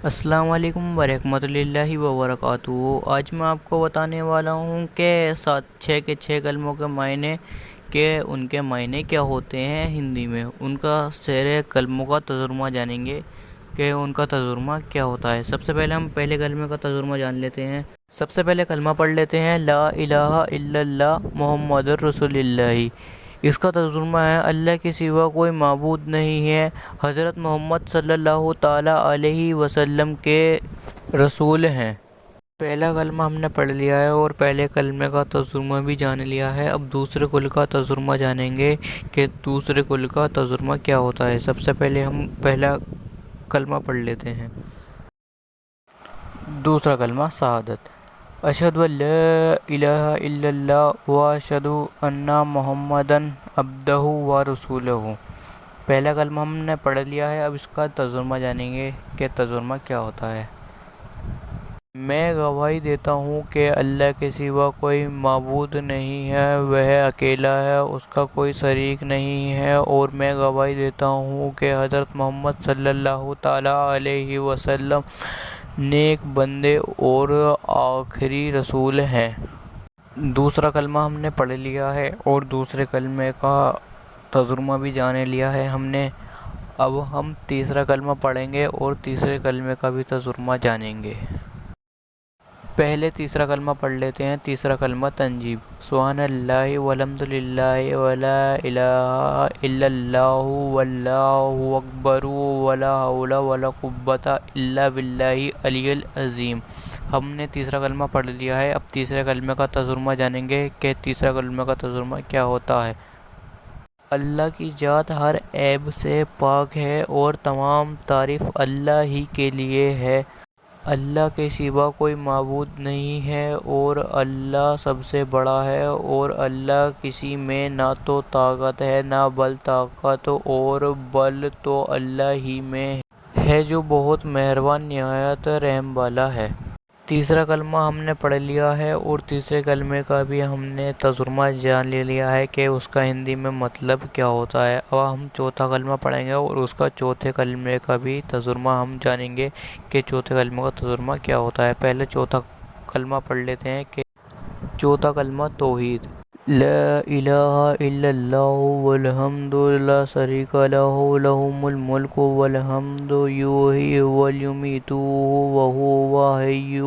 السلام علیکم ورحمۃ اللہ وبرکاتہ۔ آج میں آپ کو بتانے والا ہوں کہ 6 کلموں کے معنی ان کے معنی کیا ہوتے ہیں ہندی میں۔ ان کا سارے کلموں کا ترجمہ جانیں گے کہ ان کا ترجمہ کیا ہوتا ہے۔ سب سے پہلے ہم پہلے کلمے کا ترجمہ جان لیتے ہیں۔ سب سے پہلے کلمہ پڑھ لیتے ہیں، لا الہ الا اللہ محمد رسول اللہ۔ اس کا ترجمہ ہے، اللہ کے سوا کوئی معبود نہیں ہے، حضرت محمد صلی اللہ تعالیٰ علیہ وسلم کے رسول ہیں۔ پہلا کلمہ ہم نے پڑھ لیا ہے اور پہلے کلمے کا ترجمہ بھی جان لیا ہے۔ اب دوسرے کل کا ترجمہ جانیں گے کہ دوسرے کل کا ترجمہ کیا ہوتا ہے۔ سب سے پہلے ہم پہلا کلمہ پڑھ لیتے ہیں۔ دوسرا کلمہ شہادت، اشہد ان لا الہ الا اللہ و اشہد ان محمدًا عبدہ و رسولہ۔ پہلا کلمہ ہم نے پڑھ لیا ہے، اب اس کا ترجمہ جانیں گے کہ ترجمہ کیا ہوتا ہے۔ میں گواہی دیتا ہوں کہ اللہ کے سوا کوئی معبود نہیں ہے، وہ اکیلا ہے، اس کا کوئی شریک نہیں ہے، اور میں گواہی دیتا ہوں کہ حضرت محمد صلی اللہ تعالیٰ علیہ وسلم نیک بندے اور آخری رسول ہیں۔ دوسرا کلمہ ہم نے پڑھ لیا ہے اور دوسرے کلمے کا ترجمہ بھی جان لیا ہے ہم نے۔ اب ہم تیسرا کلمہ پڑھیں گے اور تیسرے کلمے کا بھی ترجمہ جانیں گے۔ پہلے تیسرا کلمہ پڑھ لیتے ہیں۔ تیسرا کلمہ تنجیب، سبحان اللہ والحمد للہ ولا الہ الا اللہ واللہ اکبر ولا حول ولا قوۃ الا باللہ العلی العظیم۔ ہم نے تیسرا کلمہ پڑھ لیا ہے، اب تیسرے کلمے کا ترجمہ جانیں گے کہ تیسرا کلمے کا ترجمہ کیا ہوتا ہے۔ اللہ کی ذات ہر عیب سے پاک ہے اور تمام تعریف اللہ ہی کے لیے ہے۔ اللہ کے سوا کوئی معبود نہیں ہے اور اللہ سب سے بڑا ہے، اور اللہ کسی میں نہ تو طاقت ہے نہ بل طاقت، اور بل تو اللہ ہی میں ہے جو بہت مہربان نہایت رحم والا ہے۔ تیسرا کلمہ ہم نے پڑھ لیا ہے اور تیسرے کلمے کا بھی ہم نے ترجمہ جان لیا ہے کہ اس کا ہندی میں مطلب کیا ہوتا ہے۔ اب ہم چوتھا کلمہ پڑھیں گے اور اس کا چوتھے کلمے کا بھی ترجمہ ہم جانیں گے کہ چوتھے کلمے کا ترجمہ کیا ہوتا ہے۔ پہلے چوتھا کلمہ پڑھ لیتے ہیں کہ چوتھا کلمہ توحید، لا الہ الا اللہ والحمد لا شریک لہ لہ الملک والحمد یحیی ویمیت وہو حی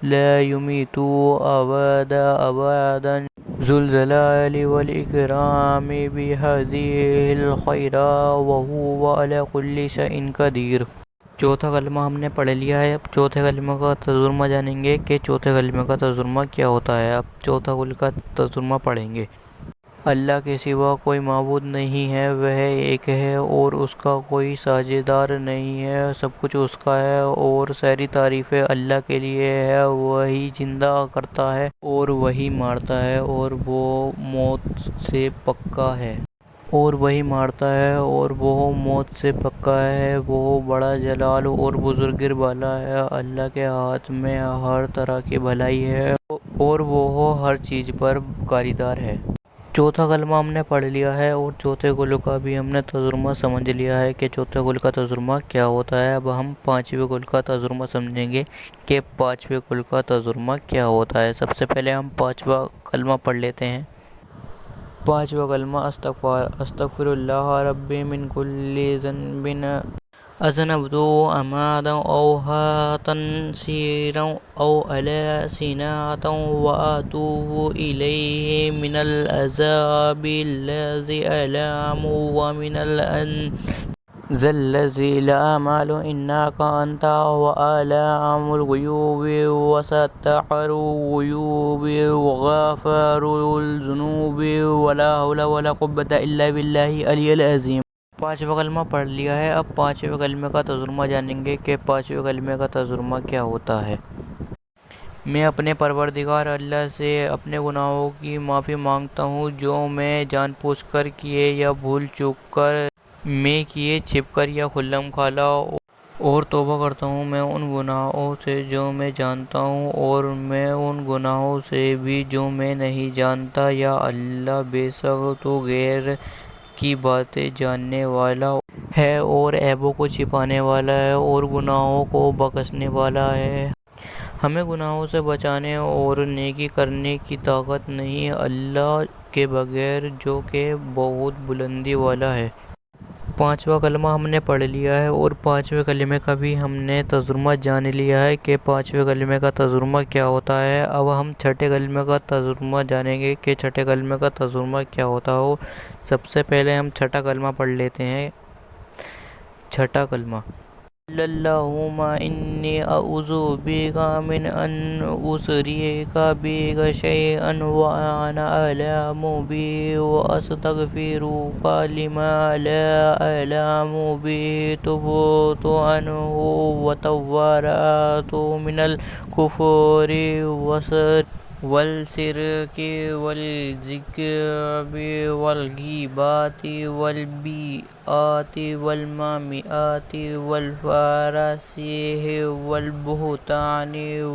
لا یمیت ابدا ذو الجلال والاکرام بیدہ الخیر وہو علی کل شیء قدیر۔ چوتھا کلمہ ہم نے پڑھ لیا ہے، اب چوتھے کلمہ کا ترجمہ جانیں گے کہ چوتھے کلمہ کا ترجمہ کیا ہوتا ہے۔ اب چوتھا کل کا ترجمہ پڑھیں گے، اللہ کے سوا کوئی معبود نہیں ہے، وہ ایک ہے اور اس کا کوئی ساجھیدار نہیں ہے، سب کچھ اس کا ہے اور ساری تعریفیں اللہ کے لیے ہے۔ وہی زندہ کرتا ہے اور وہی مارتا ہے، اور وہ موت سے پکا ہے وہ موت سے پکا ہے، وہ بڑا جلال اور بزرگی والا ہے۔ اللہ کے ہاتھ میں ہر طرح کی بھلائی ہے اور وہ ہر چیز پر کاریگر ہے۔ چوتھا کلمہ ہم نے پڑھ لیا ہے اور چوتھے کل کا بھی ہم نے ترجمہ سمجھ لیا ہے کہ چوتھے کل کا ترجمہ کیا ہوتا ہے۔ اب ہم پانچویں کل کا ترجمہ سمجھیں گے کہ پانچویں کل کا ترجمہ کیا ہوتا ہے۔ سب سے پہلے ہم پانچواں کلمہ پڑھ لیتے ہیں۔ پانچواں کلمہ استغفر اللہ ربی من کل ذنب اذنبت عمدا او خطأ سیرا او علانیۃ واتوب الیہ من العذاب الذی الیم ومن الذی لا اعمل انک انت علام الغیوب وستار الغیوب وغافر الذنوب ولا حول ولا قوۃ الا باللہ العلی العظیم۔ پانچواں کلمہ پڑھ لیا ہے، اب پانچویں کلمے کا ترجمہ جانیں گے کہ پانچویں کلمے کا ترجمہ کیا ہوتا ہے۔ میں اپنے پروردگار اللہ سے اپنے گناہوں کی معافی مانگتا ہوں جو میں جان بوجھ کر کیے یا بھول چوک کر میں کیے، چھپ کر یا کھلم کھلا، اور توبہ کرتا ہوں میں ان گناہوں سے جو میں جانتا ہوں اور میں ان گناہوں سے بھی جو میں نہیں جانتا۔ یا اللہ، بے شک تو غیر کی باتیں جاننے والا ہے اور عیبوں کو چھپانے والا ہے اور گناہوں کو بخشنے والا ہے۔ ہمیں گناہوں سے بچانے اور نیکی کرنے کی طاقت نہیں اللہ کے بغیر جو کہ بہت بلندی والا ہے۔ پانچواں کلمہ ہم نے پڑھ لیا ہے اور پانچویں کلمے کا بھی ہم نے ترجمہ جان لیا ہے کہ پانچویں کلمے کا ترجمہ کیا ہوتا ہے۔ اب ہم چھٹے کلمے کا ترجمہ جانیں گے کہ چھٹے کلمے کا ترجمہ کیا ہوتا ہے۔ سب سے پہلے ہم چھٹا کلمہ پڑھ لیتے ہیں۔ چھٹا کلمہ اللہم انی اعوذ بک من ان اشرک بک شیئا وانا اعلم به واستغفرک لما لا اعلم به تبت عنه وتبرأت من الکفر والشرک والکذب والغیبت والبیعت والمنامات والفحشاء والبہتان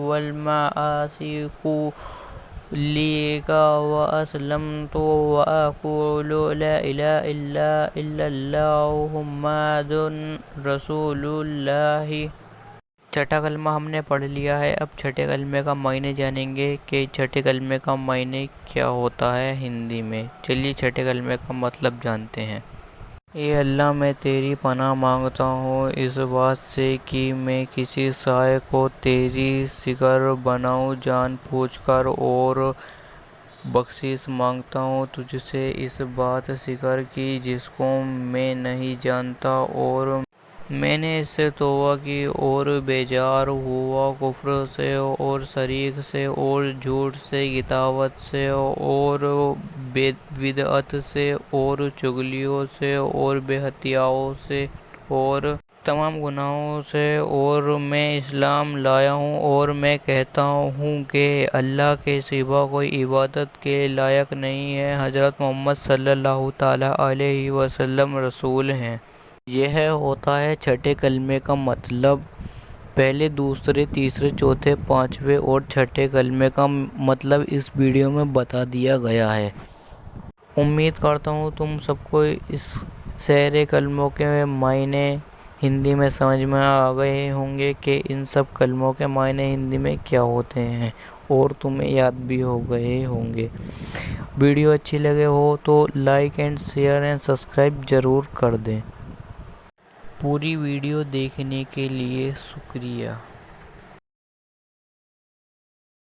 والمعاصی کلها واسلمت واقول لا الہ الا اللہ محمد رسول اللہ۔ چھٹا کلمہ ہم نے پڑھ لیا ہے۔ اب چھٹے کلمے کا معنی جانیں گے کہ چھٹے کلمے کا معنی کیا ہوتا ہے ہندی میں۔ چلیے چھٹے کلمے کا مطلب جانتے ہیں۔ اے اللہ میں تیری پناہ مانگتا ہوں اس بات سے کہ میں کسی شے کو تیری شکر بناؤں جان بوجھ کر، اور بخشش مانگتا ہوں تجھ سے اس بات شکر کی جس کو میں نہیں جانتا، اور میں نے اس سے توبہ کی اور بیزار ہوا کفر سے اور شریک سے اور جھوٹ سے، کتابت سے اور بدعت سے اور چغلیوں سے اور بے حیاؤں سے اور تمام گناہوں سے، اور میں اسلام لایا ہوں اور میں کہتا ہوں کہ اللہ کے سوا کوئی عبادت کے لائق نہیں ہے، حضرت محمد صلی اللہ تعالیٰ علیہ وسلم رسول ہیں۔ یہ ہوتا ہے چھٹے کلمے کا مطلب۔ پہلے، دوسرے، تیسرے، چوتھے، پانچویں اور چھٹے کلمے کا مطلب اس ویڈیو میں بتا دیا گیا ہے۔ امید کرتا ہوں تم سب کو اس سارے کلموں کے معنی ہندی میں سمجھ میں آ گئے ہوں گے کہ ان سب کلموں کے معنی ہندی میں کیا ہوتے ہیں، اور تمہیں یاد بھی ہو گئے ہوں گے۔ ویڈیو اچھی لگے ہو تو like and share and subscribe ضرور کر دیں۔ پوری ویڈیو دیکھنے کے لیے شکریہ۔